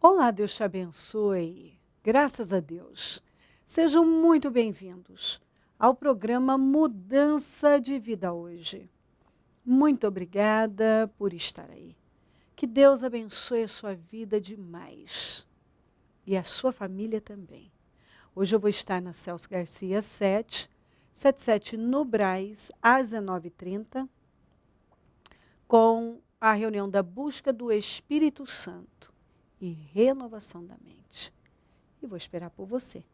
Olá, Deus te abençoe. Graças a Deus. Sejam muito bem-vindos ao programa Mudança de Vida hoje. Muito obrigada por estar aí. Que Deus abençoe a sua vida demais. E a sua família também. Hoje eu vou estar na Celso Garcia 777 no Brás, às 19h30, com a reunião da busca do Espírito Santo e renovação da mente. E vou esperar por você.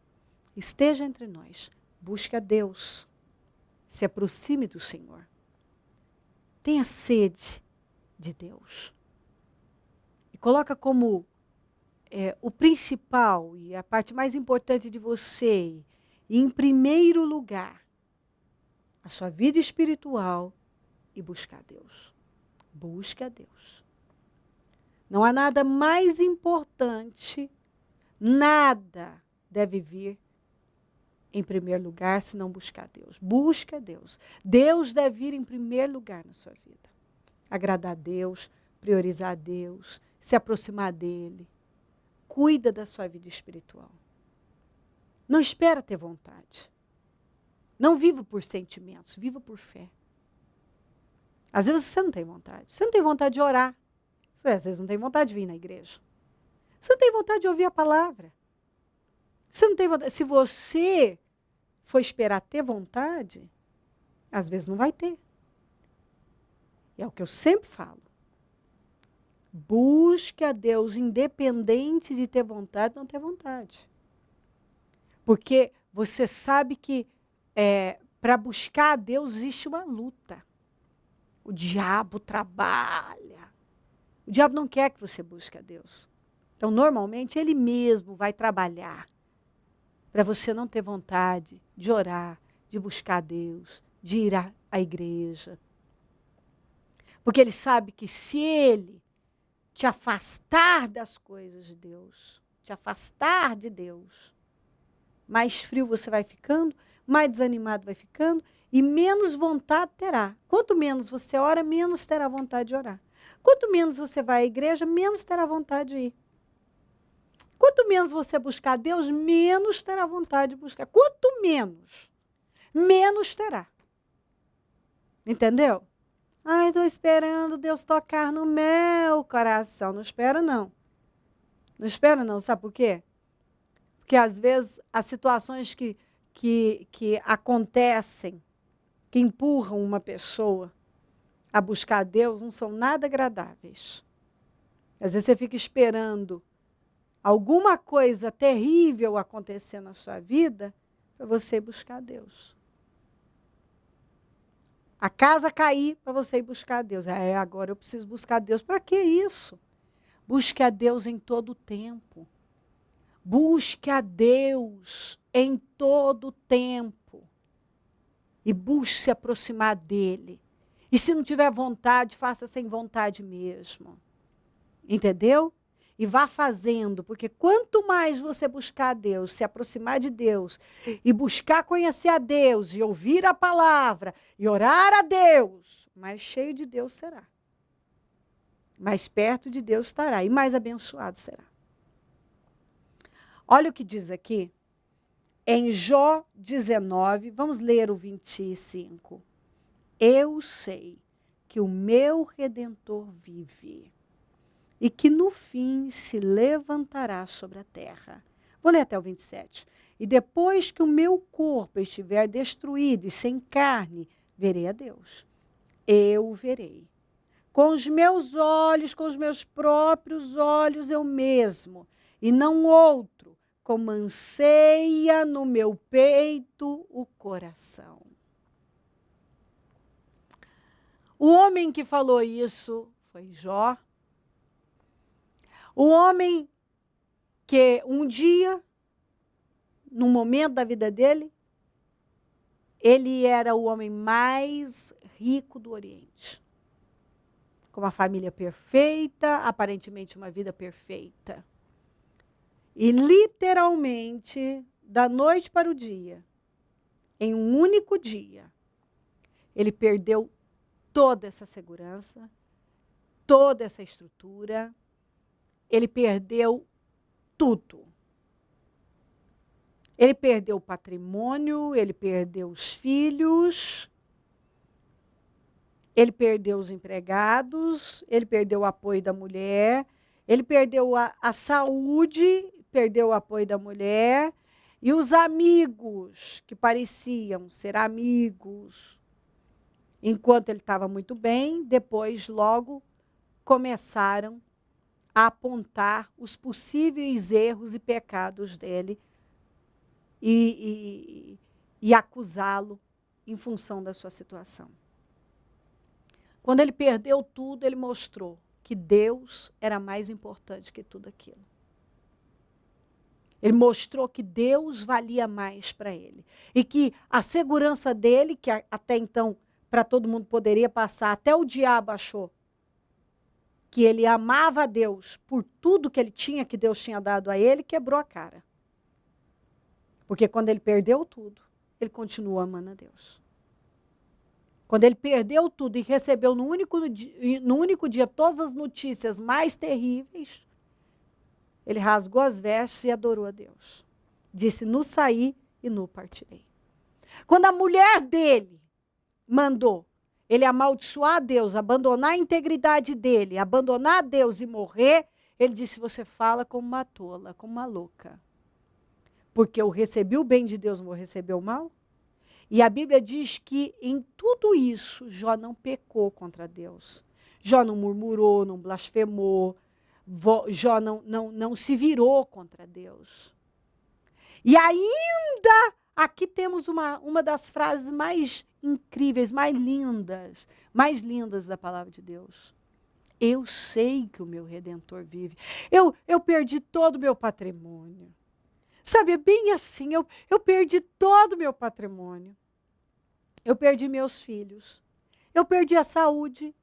Esteja entre nós. Busque a Deus. Se aproxime do Senhor. Tenha sede de Deus. E coloca como o principal e a parte mais importante de você, e em primeiro lugar, a sua vida espiritual e buscar a Deus. Busque a Deus. Não há nada mais importante, nada deve vir em primeiro lugar se não buscar a Deus. Busque a Deus. Deus deve vir em primeiro lugar na sua vida. Agradar a Deus, priorizar a Deus, se aproximar dEle. Cuida da sua vida espiritual. Não espera ter vontade. Não viva por sentimentos, viva por fé. Às vezes você não tem vontade. Você não tem vontade de orar. Às vezes não tem vontade de vir na igreja. Você não tem vontade de ouvir a palavra. Você não tem vontade. Se você for esperar ter vontade, às vezes não vai ter. É o que eu sempre falo. Busque a Deus independente de ter vontade ou não ter vontade. Porque você sabe que para buscar a Deus existe uma luta. O diabo trabalha. O diabo não quer que você busque a Deus. Então, normalmente, ele mesmo vai trabalhar para você não ter vontade de orar, de buscar a Deus, de ir à igreja. Porque ele sabe que se ele te afastar das coisas de Deus, te afastar de Deus, mais frio você vai ficando, mais desanimado vai ficando e menos vontade terá. Quanto menos você ora, menos terá vontade de orar. Quanto menos você vai à igreja, menos terá vontade de ir. Quanto menos você buscar a Deus, menos terá vontade de buscar. Quanto menos, menos terá. Entendeu? Ai, estou esperando Deus tocar no meu coração. Não espera, não. Não espera, não. Sabe por quê? Porque, às vezes, as situações que acontecem, que empurram uma pessoa a buscar a Deus, não são nada agradáveis. Às vezes você fica esperando alguma coisa terrível acontecer na sua vida para você buscar a Deus. A casa cair para você ir buscar a Deus. Agora eu preciso buscar a Deus. Para que isso? Busque a Deus em todo o tempo. Busque a Deus em todo o tempo. E busque se aproximar dEle. E se não tiver vontade, faça sem vontade mesmo. Entendeu? E vá fazendo, porque quanto mais você buscar a Deus, se aproximar de Deus, e buscar conhecer a Deus, e ouvir a palavra, e orar a Deus, mais cheio de Deus será. Mais perto de Deus estará, e mais abençoado será. Olha o que diz aqui, em Jó 19, vamos ler o 25. Eu sei que o meu Redentor vive e que no fim se levantará sobre a terra. Vou ler até o 27. E depois que o meu corpo estiver destruído e sem carne, verei a Deus. Eu o verei. Com os meus olhos, com os meus próprios olhos, eu mesmo, e não outro, como anseia no meu peito o coração. O homem que falou isso foi Jó. O homem que um dia, num momento da vida dele, ele era o homem mais rico do Oriente. Com uma família perfeita, aparentemente uma vida perfeita. E literalmente, da noite para o dia, em um único dia, ele perdeu toda essa segurança, toda essa estrutura. Ele perdeu tudo. Ele perdeu o patrimônio, ele perdeu os filhos, ele perdeu os empregados, ele perdeu o apoio da mulher, ele perdeu a saúde, perdeu o apoio da mulher, e os amigos, que pareciam ser amigos, enquanto ele estava muito bem, depois logo começaram a apontar os possíveis erros e pecados dele e acusá-lo em função da sua situação. Quando ele perdeu tudo, ele mostrou que Deus era mais importante que tudo aquilo. Ele mostrou que Deus valia mais para ele. E que a segurança dele, que até então para todo mundo poderia passar, até o diabo achou que ele amava a Deus por tudo que ele tinha, que Deus tinha dado a ele, quebrou a cara. Porque quando ele perdeu tudo, ele continuou amando a Deus. Quando ele perdeu tudo e recebeu no único dia todas as notícias mais terríveis, ele rasgou as vestes e adorou a Deus. Disse, no saí e no partirei. Quando a mulher dele mandou ele amaldiçoar a Deus, abandonar a integridade dele, abandonar a Deus e morrer, ele disse, você fala como uma tola, como uma louca. Porque eu recebi o bem de Deus, vou receber o mal? E a Bíblia diz que em tudo isso, Jó não pecou contra Deus. Jó não murmurou, não blasfemou, Jó não se virou contra Deus. E ainda, aqui temos uma das frases mais incríveis, mais lindas da palavra de Deus. Eu sei que o meu Redentor vive. Eu perdi todo o meu patrimônio. Sabe, é bem assim, eu perdi todo o meu patrimônio. Eu perdi meus filhos. Eu perdi a saúde.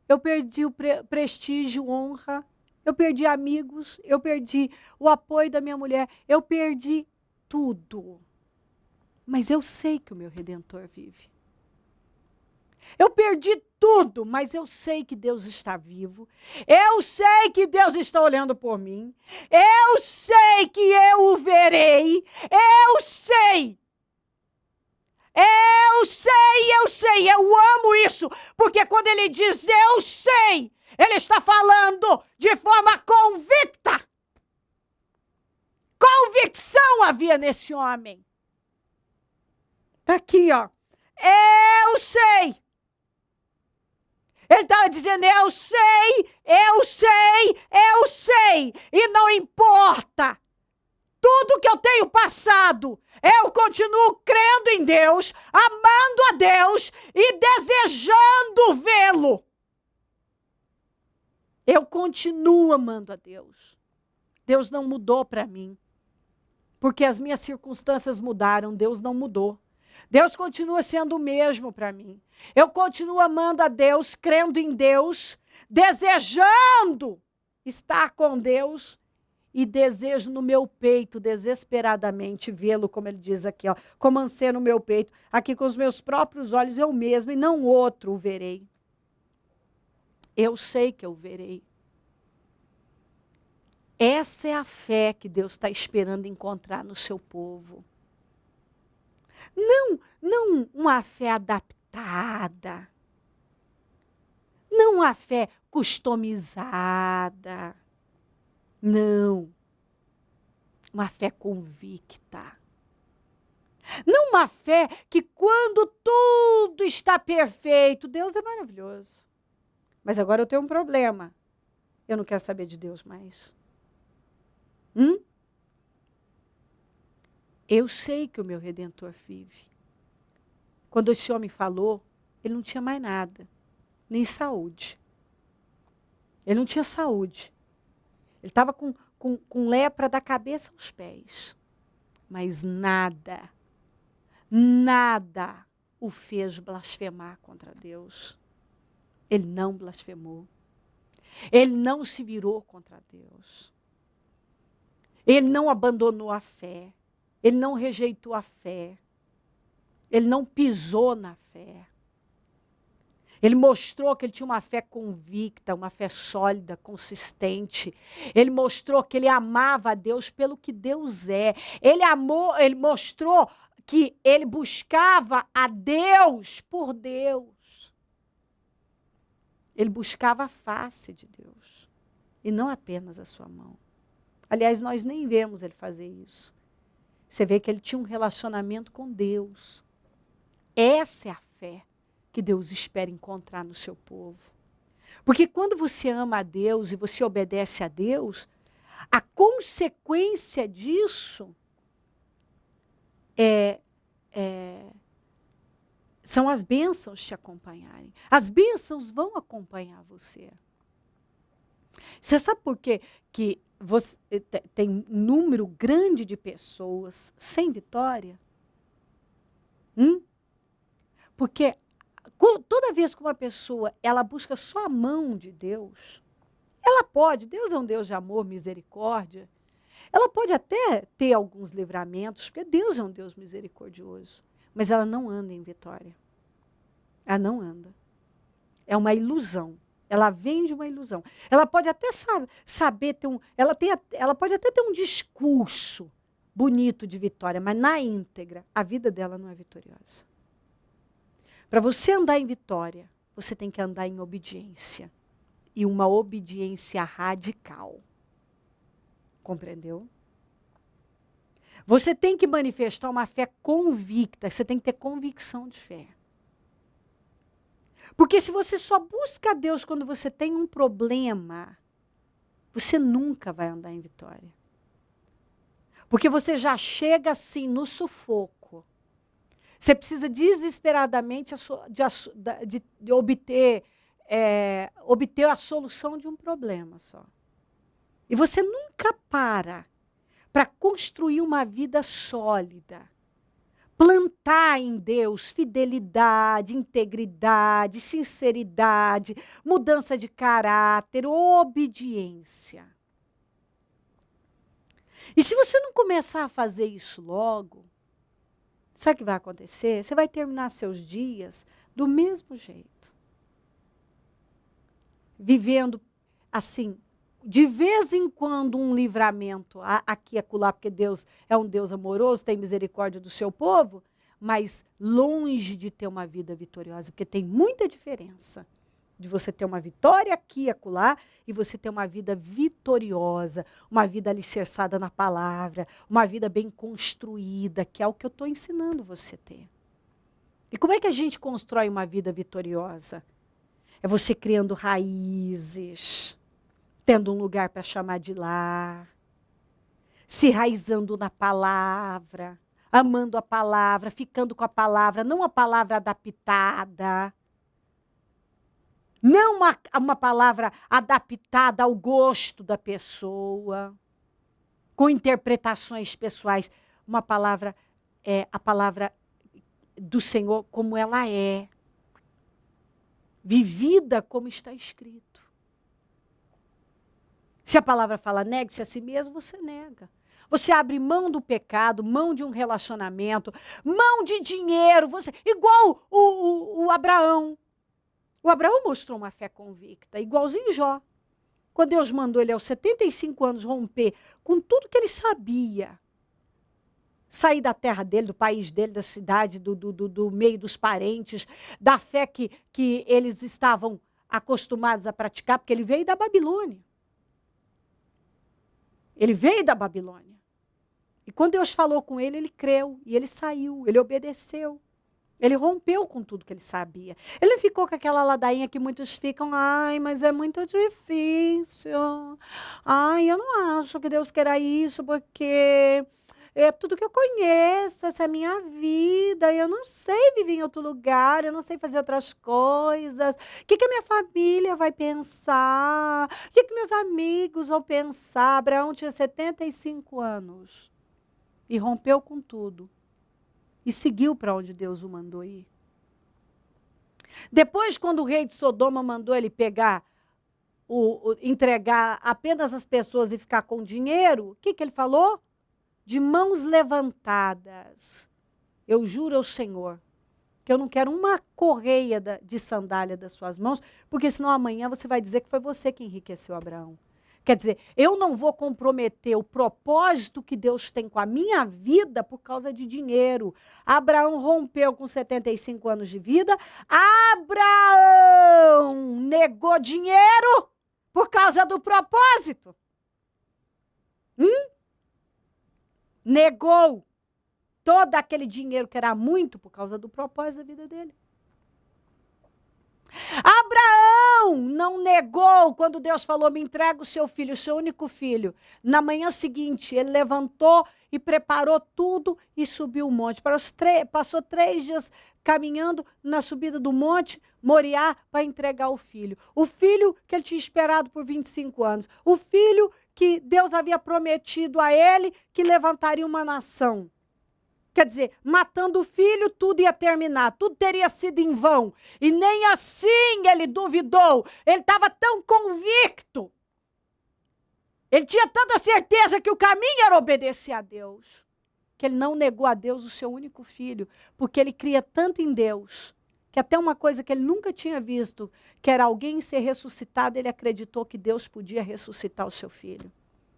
Eu perdi o prestígio, honra. Eu perdi amigos. Eu perdi o apoio da minha mulher. Eu perdi tudo. Mas eu sei que o meu Redentor vive. Eu perdi tudo, mas eu sei que Deus está vivo. Eu sei que Deus está olhando por mim. Eu sei que eu o verei. Eu sei. Eu amo isso. Porque quando ele diz eu sei, ele está falando de forma convicta. Convicção havia nesse homem. Está aqui, ó. Eu sei. Ele estava dizendo, eu sei. E não importa tudo que eu tenho passado, eu continuo crendo em Deus, amando a Deus e desejando vê-lo. Eu continuo amando a Deus. Deus não mudou para mim. Porque as minhas circunstâncias mudaram, Deus não mudou. Deus continua sendo o mesmo para mim. Eu continuo amando a Deus, crendo em Deus, desejando estar com Deus e desejo no meu peito, desesperadamente, vê-lo, como ele diz aqui, ó, como anseio no meu peito, aqui com os meus próprios olhos, eu mesmo, e não outro o verei. Eu sei que eu verei. Essa é a fé que Deus está esperando encontrar no seu povo. Não uma fé adaptada. Não uma fé customizada. Não. Uma fé convicta. Não uma fé que quando tudo está perfeito, Deus é maravilhoso. Mas agora eu tenho um problema. Eu não quero saber de Deus mais. Eu sei que o meu Redentor vive. Quando esse homem falou, ele não tinha mais nada, nem saúde. Ele não tinha saúde. Ele estava com lepra da cabeça aos pés. Mas nada o fez blasfemar contra Deus. Ele não blasfemou. Ele não se virou contra Deus. Ele não abandonou a fé. Ele não rejeitou a fé. Ele não pisou na fé. Ele mostrou que ele tinha uma fé convicta, uma fé sólida, consistente. Ele mostrou que ele amava a Deus pelo que Deus é. Ele mostrou que ele buscava a Deus por Deus. Ele buscava a face de Deus e não apenas a sua mão. Aliás, nós nem vemos ele fazer isso. Você vê que ele tinha um relacionamento com Deus. Essa é a fé que Deus espera encontrar no seu povo. Porque quando você ama a Deus e você obedece a Deus, a consequência disso são as bênçãos te acompanharem. As bênçãos vão acompanhar você. Você sabe por quê que você tem um número grande de pessoas sem vitória? Porque toda vez que uma pessoa ela busca só a mão de Deus, ela pode, Deus é um Deus de amor, misericórdia, ela pode até ter alguns livramentos, porque Deus é um Deus misericordioso, mas ela não anda em vitória. Ela não anda. É uma ilusão. Ela vem de uma ilusão. Ela pode até saber ter ela pode até ter um discurso bonito de vitória, mas na íntegra, a vida dela não é vitoriosa. Para você andar em vitória, você tem que andar em obediência. E uma obediência radical. Compreendeu? Você tem que manifestar uma fé convicta. Você tem que ter convicção de fé. Porque se você só busca a Deus quando você tem um problema, você nunca vai andar em vitória. Porque você já chega assim no sufoco. Você precisa desesperadamente de obter a solução de um problema só. E você nunca para construir uma vida sólida. Plantar em Deus fidelidade, integridade, sinceridade, mudança de caráter, obediência. E se você não começar a fazer isso logo, sabe o que vai acontecer? Você vai terminar seus dias do mesmo jeito. Vivendo assim, de vez em quando um livramento aqui e acolá, porque Deus é um Deus amoroso, tem misericórdia do seu povo, mas longe de ter uma vida vitoriosa, porque tem muita diferença de você ter uma vitória aqui e acolá e você ter uma vida vitoriosa, uma vida alicerçada na palavra, uma vida bem construída, que é o que eu estou ensinando você a ter. E como é que a gente constrói uma vida vitoriosa? É você criando raízes, tendo um lugar para chamar de lar, se enraizando na palavra, amando a palavra, ficando com a palavra, não a palavra adaptada, não uma palavra adaptada ao gosto da pessoa, com interpretações pessoais, uma palavra, a palavra do Senhor como ela é, vivida como está escrito. Se a palavra fala, negue-se a si mesmo, você nega. Você abre mão do pecado, mão de um relacionamento, mão de dinheiro, igual o Abraão. O Abraão mostrou uma fé convicta, igualzinho Jó. Quando Deus mandou ele aos 75 anos romper com tudo que ele sabia, sair da terra dele, do país dele, da cidade, do meio dos parentes, da fé que eles estavam acostumados a praticar, porque ele veio da Babilônia. Ele veio da Babilônia. E quando Deus falou com ele, ele creu. E ele saiu, ele obedeceu. Ele rompeu com tudo que ele sabia. Ele não ficou com aquela ladainha que muitos ficam, ai, mas é muito difícil. Ai, eu não acho que Deus queira isso, porque é tudo que eu conheço, essa é a minha vida, eu não sei viver em outro lugar, eu não sei fazer outras coisas. O que a minha família vai pensar? O que meus amigos vão pensar? Abraão tinha 75 anos e rompeu com tudo. E seguiu para onde Deus o mandou ir. Depois, quando o rei de Sodoma mandou ele pegar, entregar apenas as pessoas e ficar com dinheiro, o que ele falou? De mãos levantadas. Eu juro ao Senhor que eu não quero uma correia de sandália das suas mãos, porque senão amanhã você vai dizer que foi você que enriqueceu Abraão. Quer dizer, eu não vou comprometer o propósito que Deus tem com a minha vida por causa de dinheiro. Abraão rompeu com 75 anos de vida. Abraão negou dinheiro por causa do propósito. Negou todo aquele dinheiro que era muito por causa do propósito da vida dele. Abraão não negou quando Deus falou, me entrega o seu filho, o seu único filho. Na manhã seguinte, ele levantou e preparou tudo e subiu o monte. Passou 3 dias caminhando na subida do monte, Moriá, para entregar o filho. O filho que ele tinha esperado por 25 anos. O filho que Deus havia prometido a ele que levantaria uma nação. Quer dizer, matando o filho, tudo ia terminar, tudo teria sido em vão. E nem assim ele duvidou, ele estava tão convicto. Ele tinha tanta certeza que o caminho era obedecer a Deus, que ele não negou a Deus o seu único filho, porque ele cria tanto em Deus, que até uma coisa que ele nunca tinha visto, que era alguém ser ressuscitado, ele acreditou que Deus podia ressuscitar o seu filho.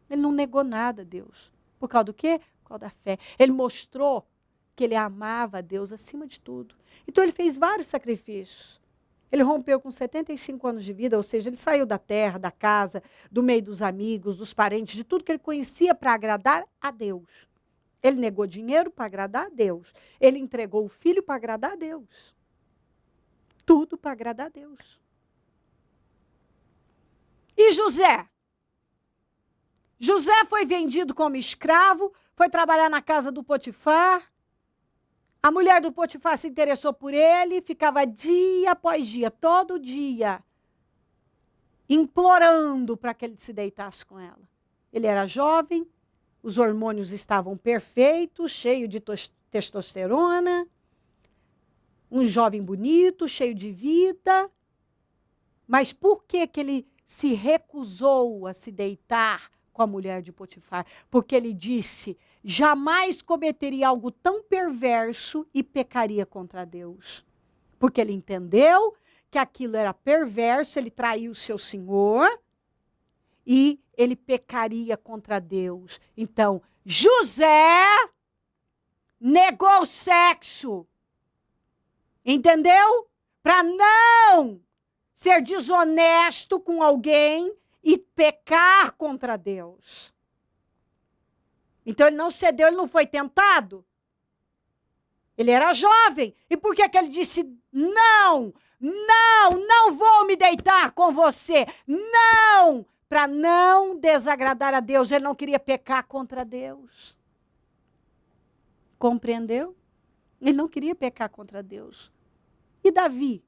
Ele não negou nada a Deus. Por causa do quê? Da fé. Ele mostrou que ele amava a Deus acima de tudo. Então ele fez vários sacrifícios. Ele rompeu com 75 anos de vida, ou seja, ele saiu da terra, da casa, do meio dos amigos, dos parentes, de tudo que ele conhecia para agradar a Deus. Ele negou dinheiro para agradar a Deus. Ele entregou o filho para agradar a Deus. Tudo para agradar a Deus. E José? José foi vendido como escravo, foi trabalhar na casa do Potifar. A mulher do Potifar se interessou por ele, ficava dia após dia, todo dia, implorando para que ele se deitasse com ela. Ele era jovem, os hormônios estavam perfeitos, cheio de testosterona, um jovem bonito, cheio de vida. Mas por que ele se recusou a se deitar com a mulher de Potifar? Porque ele disse, jamais cometeria algo tão perverso e pecaria contra Deus. Porque ele entendeu que aquilo era perverso, ele traiu o seu senhor e ele pecaria contra Deus. Então, José negou o sexo. Entendeu? Para não ser desonesto com alguém e pecar contra Deus. Então ele não cedeu, ele não foi tentado. Ele era jovem. E por que ele disse, não vou me deitar com você. Não, para não desagradar a Deus. Ele não queria pecar contra Deus. Compreendeu? Ele não queria pecar contra Deus. E Davi?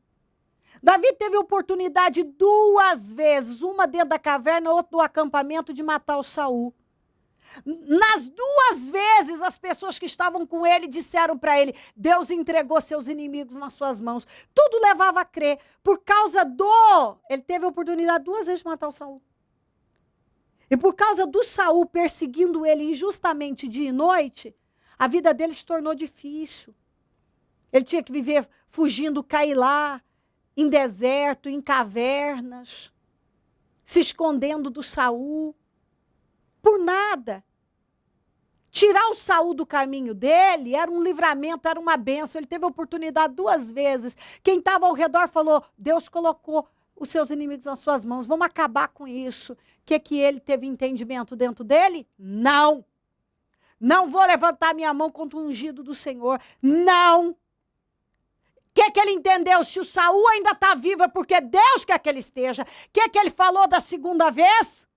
Davi teve oportunidade 2 vezes, uma dentro da caverna, outra no acampamento, de matar o Saul. Nas 2 vezes, as pessoas que estavam com ele disseram para ele, Deus entregou seus inimigos nas suas mãos. Tudo levava a crer. Por causa ele teve a oportunidade 2 vezes de matar o Saul. E por causa do Saul perseguindo ele injustamente dia e noite, a vida dele se tornou difícil. Ele tinha que viver fugindo, cair lá, em deserto, em cavernas, se escondendo do Saul, por nada. Tirar o Saul do caminho dele era um livramento, era uma bênção. Ele teve a oportunidade 2 vezes. Quem estava ao redor falou, Deus colocou os seus inimigos nas suas mãos, vamos acabar com isso. Que ele teve entendimento dentro dele? Não. Não vou levantar minha mão contra o ungido do Senhor. Não. Que ele entendeu? Se o Saul ainda está vivo é porque Deus quer que ele esteja. Que ele falou da segunda vez?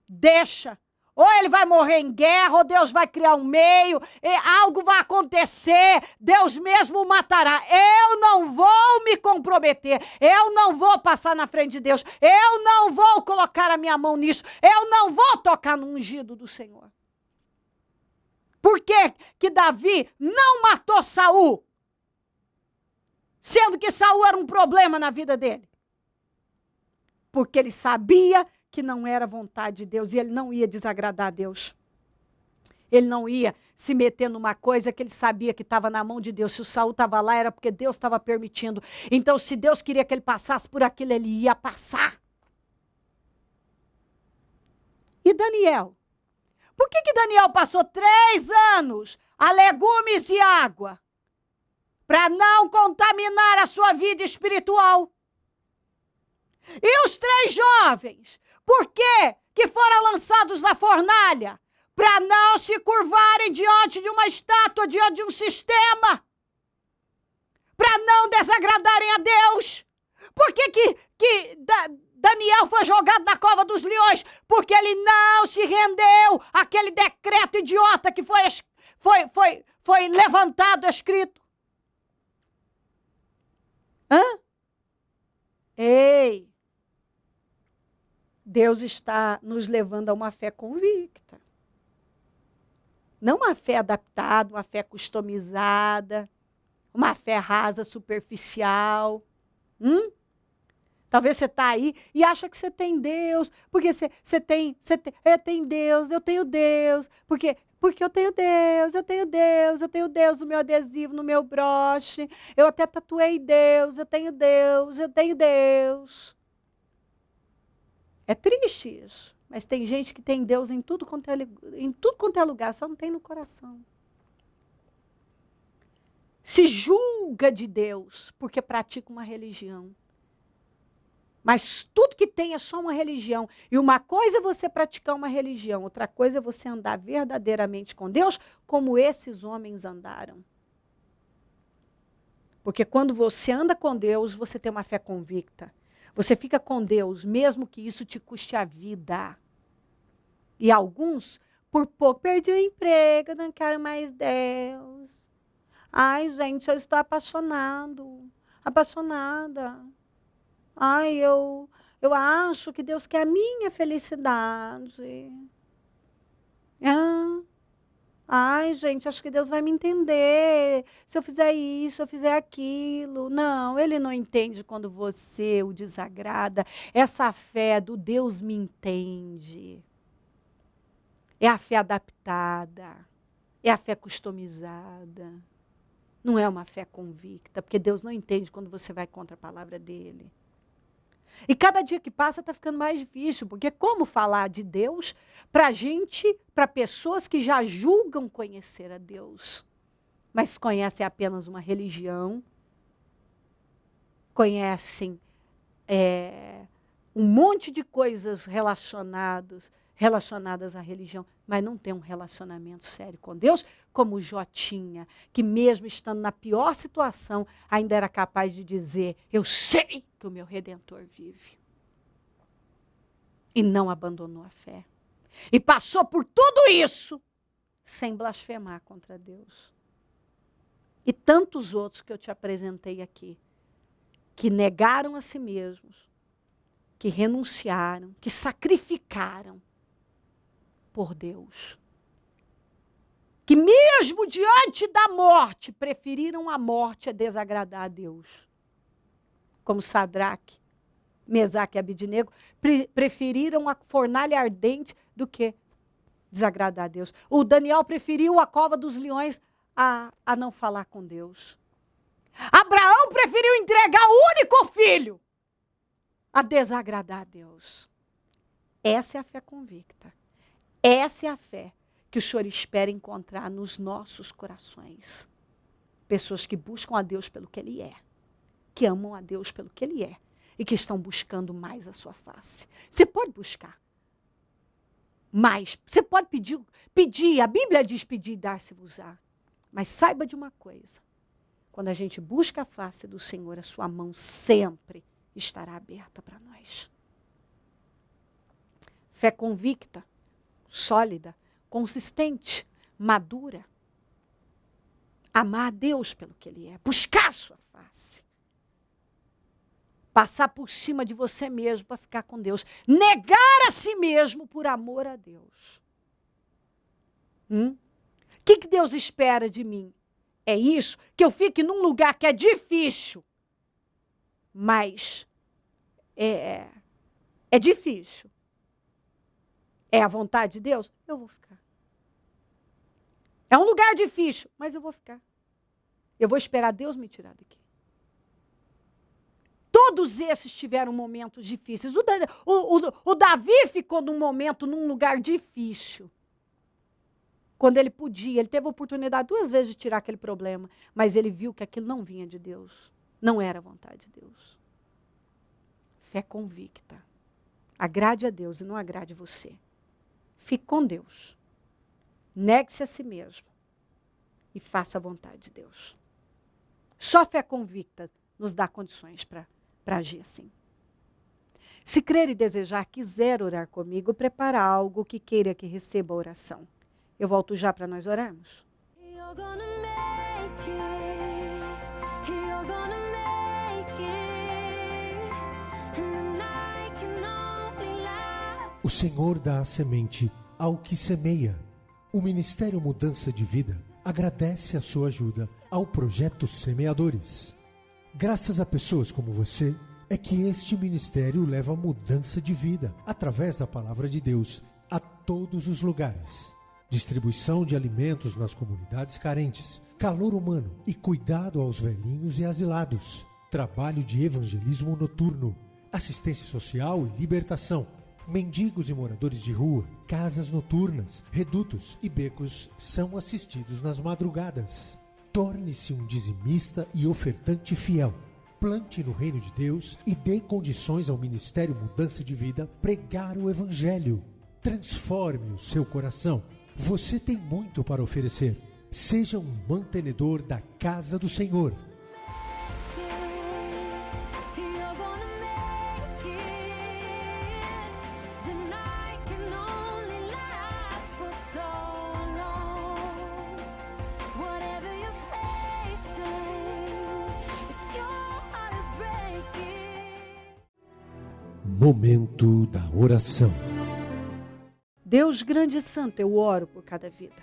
Deixa. Ou ele vai morrer em guerra, ou Deus vai criar um meio, algo vai acontecer, Deus mesmo o matará. Eu não vou me comprometer, eu não vou passar na frente de Deus, eu não vou colocar a minha mão nisso, eu não vou tocar no ungido do Senhor. Por que Davi não matou Saul? Sendo que Saul era um problema na vida dele. Porque ele sabia que não era vontade de Deus e ele não ia desagradar a Deus. Ele não ia se meter numa coisa que ele sabia que estava na mão de Deus. Se o Saul estava lá, era porque Deus estava permitindo. Então, se Deus queria que ele passasse por aquilo, ele ia passar. E Daniel? Por que Daniel passou 3 anos a legumes e água? Para não contaminar a sua vida espiritual. E os 3 jovens? Por que foram lançados na fornalha? Para não se curvarem diante de uma estátua, diante de um sistema. Para não desagradarem a Deus. Por que Daniel foi jogado na cova dos leões? Porque ele não se rendeu àquele decreto idiota que foi levantado, escrito. Ei! Deus está nos levando a uma fé convicta. Não uma fé adaptada, uma fé customizada, uma fé rasa, superficial. Talvez você está aí e acha que você tem Deus, porque você tem Deus, eu tenho Deus, porque eu tenho Deus, eu tenho Deus no meu adesivo, no meu broche, eu até tatuei Deus, eu tenho Deus, eu tenho Deus. É triste isso, mas tem gente que tem Deus em tudo quanto é lugar, só não tem no coração. Se julga de Deus porque pratica uma religião. Mas tudo que tem é só uma religião. E uma coisa é você praticar uma religião, outra coisa é você andar verdadeiramente com Deus, como esses homens andaram. Porque quando você anda com Deus, você tem uma fé convicta. Você fica com Deus, mesmo que isso te custe a vida. E alguns, por pouco, perdi o emprego, não quero mais Deus. Ai, gente, eu estou apaixonada. Ai, eu acho que Deus quer a minha felicidade. Ai, gente, acho que Deus vai me entender se eu fizer isso, se eu fizer aquilo. Não, Ele não entende quando você o desagrada. Essa fé do Deus me entende. É a fé adaptada. É a fé customizada. Não é uma fé convicta, porque Deus não entende quando você vai contra a palavra dEle. E cada dia que passa está ficando mais difícil, porque como falar de Deus para gente, para pessoas que já julgam conhecer a Deus, mas conhecem apenas uma religião, conhecem um monte de coisas relacionadas à religião, mas não tem um relacionamento sério com Deus, como Jó tinha, que mesmo estando na pior situação, ainda era capaz de dizer, eu sei que o meu Redentor vive. E não abandonou a fé. E passou por tudo isso, sem blasfemar contra Deus. E tantos outros que eu te apresentei aqui, que negaram a si mesmos, que renunciaram, que sacrificaram por Deus. Que mesmo diante da morte, preferiram a morte a desagradar a Deus. Como Sadraque, Mesaque e Abidnego, preferiram a fornalha ardente do que desagradar a Deus. O Daniel preferiu a cova dos leões a não falar com Deus. Abraão preferiu entregar o único filho a desagradar a Deus. Essa é a fé convicta. Essa é a fé que o Senhor espera encontrar nos nossos corações. Pessoas que buscam a Deus pelo que Ele é, que amam a Deus pelo que Ele é e que estão buscando mais a sua face. Você pode buscar mais, você pode pedir, a Bíblia diz pedir e dar-se-vos-á. Mas saiba de uma coisa, quando a gente busca a face do Senhor, a sua mão sempre estará aberta para nós. Fé convicta, sólida, consistente, madura. Amar a Deus pelo que Ele é, buscar a sua face. Passar por cima de você mesmo para ficar com Deus. Negar a si mesmo por amor a Deus. O que Deus espera de mim? É isso, que eu fique num lugar que é difícil, mas é difícil. É a vontade de Deus? Eu vou ficar. É um lugar difícil, mas eu vou ficar. Eu vou esperar Deus me tirar daqui. Todos esses tiveram momentos difíceis. O Davi ficou num momento, num lugar difícil. Quando ele podia, ele teve a oportunidade 2 vezes de tirar aquele problema, mas ele viu que aquilo não vinha de Deus. Não era a vontade de Deus. Fé convicta. Agrade a Deus e não agrade você. Fique com Deus. Negue-se a si mesmo. E faça a vontade de Deus. Só fé convicta nos dá condições para agir assim. Se crer e desejar, quiser orar comigo, prepara algo que queira que receba a oração. Eu volto já para nós orarmos. O Senhor dá a semente ao que semeia. O Ministério Mudança de Vida agradece a sua ajuda ao Projeto Semeadores. Graças a pessoas como você, é que este ministério leva mudança de vida através da Palavra de Deus a todos os lugares. Distribuição de alimentos nas comunidades carentes, calor humano e cuidado aos velhinhos e asilados, trabalho de evangelismo noturno, assistência social e libertação, mendigos e moradores de rua, casas noturnas, redutos e becos são assistidos nas madrugadas. Torne-se um dizimista e ofertante fiel. Plante no reino de Deus e dê condições ao Ministério Mudança de Vida pregar o Evangelho. Transforme o seu coração. Você tem muito para oferecer. Seja um mantenedor da casa do Senhor. Momento da oração. Deus grande e santo, eu oro por cada vida.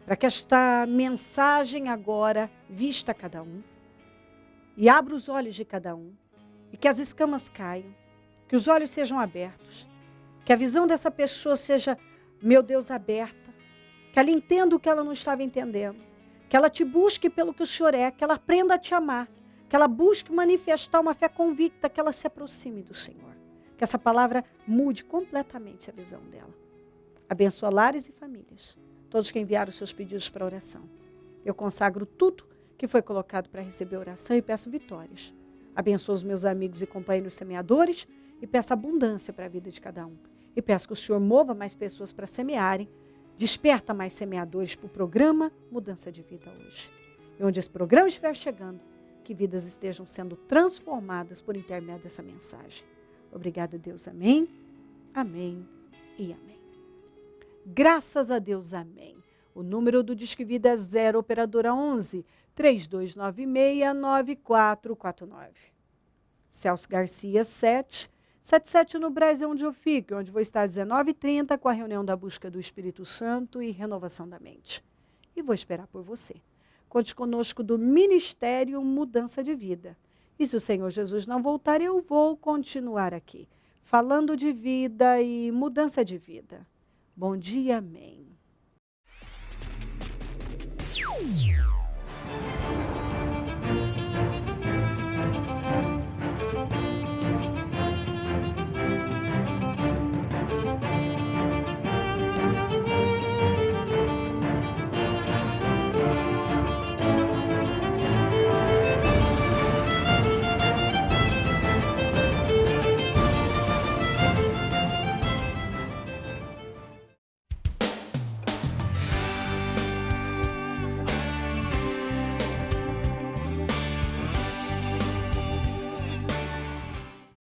Para que esta mensagem agora vista a cada um. E abra os olhos de cada um. E que as escamas caiam. Que os olhos sejam abertos. Que a visão dessa pessoa seja, meu Deus, aberta. Que ela entenda o que ela não estava entendendo. Que ela te busque pelo que o Senhor é. Que ela aprenda a te amar. Que ela busque manifestar uma fé convicta. Que ela se aproxime do Senhor. Que essa palavra mude completamente a visão dela. Abençoa lares e famílias. Todos que enviaram seus pedidos para oração. Eu consagro tudo que foi colocado para receber oração e peço vitórias. Abençoa os meus amigos e companheiros semeadores e peço abundância para a vida de cada um. E peço que o Senhor mova mais pessoas para semearem. Desperta mais semeadores para o programa Mudança de Vida hoje. E onde esse programa estiver chegando, que vidas estejam sendo transformadas por intermédio dessa mensagem. Obrigada, Deus. Amém, amém e amém. Graças a Deus, amém. O número do Disque Vida é 0, operadora 11 3296-9449. Celso Garcia, 777 no Brasil, onde eu fico, onde vou estar às 19h30 com a reunião da busca do Espírito Santo e renovação da mente. E vou esperar por você. Conte conosco do Ministério Mudança de Vida. E se o Senhor Jesus não voltar, eu vou continuar aqui, falando de vida e mudança de vida. Bom dia, amém.